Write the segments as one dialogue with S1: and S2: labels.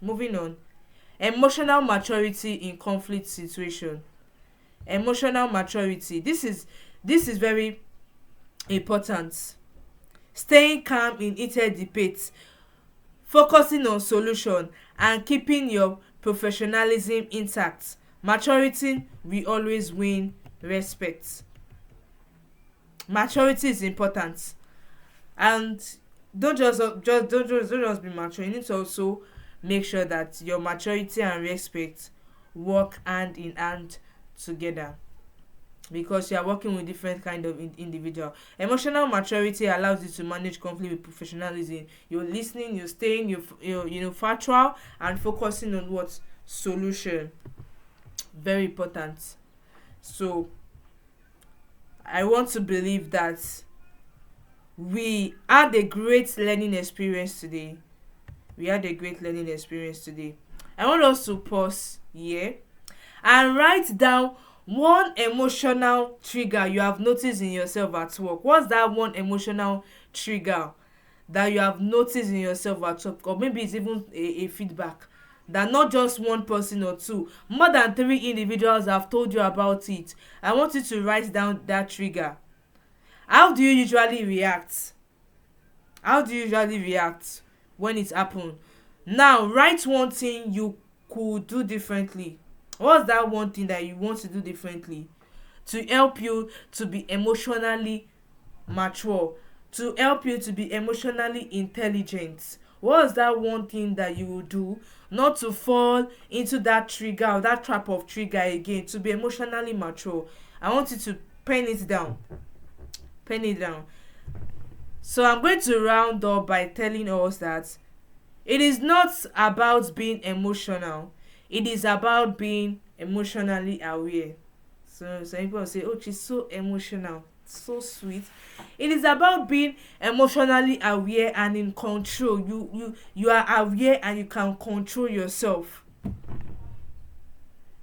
S1: Moving on. Emotional maturity in conflict situation. Emotional maturity. This is very important. Staying calm in heated debates, focusing on solution, and keeping your professionalism intact. Maturity will always win respect. Maturity is important, and don't just be mature. You need to also make sure that your maturity and respect work hand in hand together, because you are working with different kind of individual. Emotional maturity allows you to manage conflict with professionalism. You're listening, you're staying, you're factual and focusing on what solution. Very important. So I want to believe that we had a great learning experience today. We had a great learning experience today. I want us to pause here and write down one emotional trigger you have noticed in yourself at work. What's that one emotional trigger that you have noticed in yourself at work? Or maybe it's even a feedback that not just one person or two, more than three individuals have told you about it. I want you to write down that trigger. How do you usually react? How do you usually react when it happen? Now write one thing you could do differently. What's that one thing that you want to do differently to help you to be emotionally mature, to help you to be emotionally intelligent? What's that one thing that you will do not to fall into that trigger or that trap of trigger again, to be emotionally mature? I want you to pen it down. Pen it down. So I'm going to round up by telling us that it is not about being emotional. It is about being emotionally aware. So some people say, "Oh, she's so emotional, so sweet." It is about being emotionally aware and in control. You are aware and you can control yourself.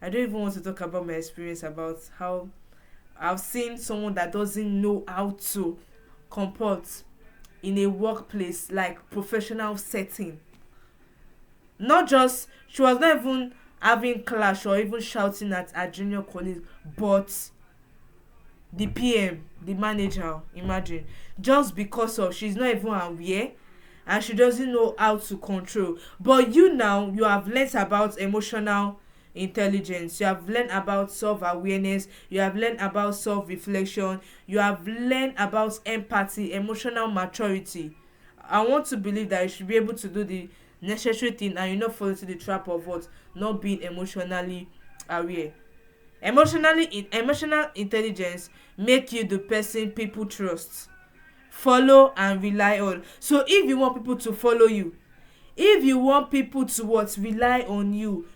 S1: I don't even want to talk about my experience about how I've seen someone that doesn't know how to comport in a workplace, like professional setting. Not just, she was not even having clash or even shouting at her junior colleague, but the PM, the manager, imagine, just because of she's not even aware and she doesn't know how to control. But you now, you have learnt about emotional intelligence, you have learned about self-awareness, you have learned about self-reflection, you have learned about empathy, emotional maturity. I want to believe that you should be able to do the necessary thing and you not fall into the trap of what, not being emotionally aware. Emotional intelligence make you the person people trust, follow and rely on. So if you want people to follow you, if you want people to what, rely on you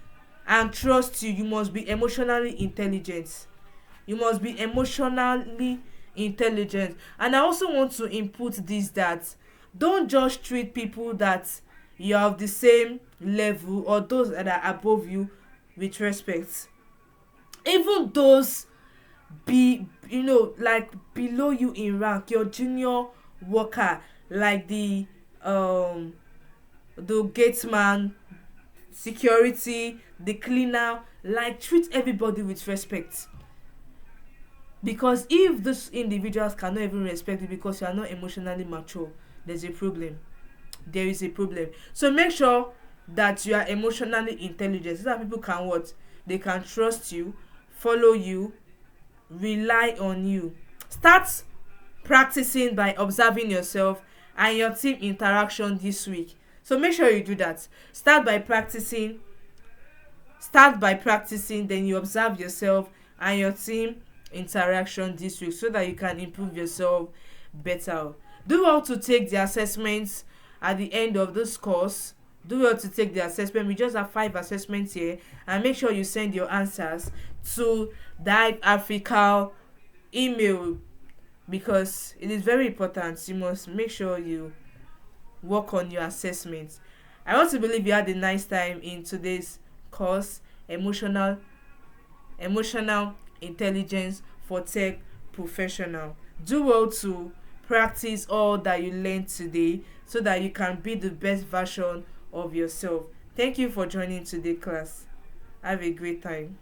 S1: and trust you, you must be emotionally intelligent. You must be emotionally intelligent. And I also want to input this, that don't just treat people that you are of the same level or those that are above you with respect. Even those be, like below you in rank, your junior worker, like um the gateman, security, the cleaner, like treat everybody with respect. Because if those individuals cannot even respect you because you are not emotionally mature, there's a problem. There is a problem. So make sure that you are emotionally intelligent so that people can what, they can trust you, follow you, rely on you. Start practicing by observing yourself and your team interaction this week. So make sure you do that. Start by practicing, then you observe yourself and your team interaction this week so that you can improve yourself better. Do well to take the assessments at the end of this course. Do well to take the assessment. We just have 5 assessments here, and make sure you send your answers to that Africa email, because it is very important. You must make sure you work on your assessments. I want to believe you had a nice time in today's course, emotional intelligence for tech professional. Do well to practice all that you learned today so that you can be the best version of yourself. Thank you for joining today class. Have a great time.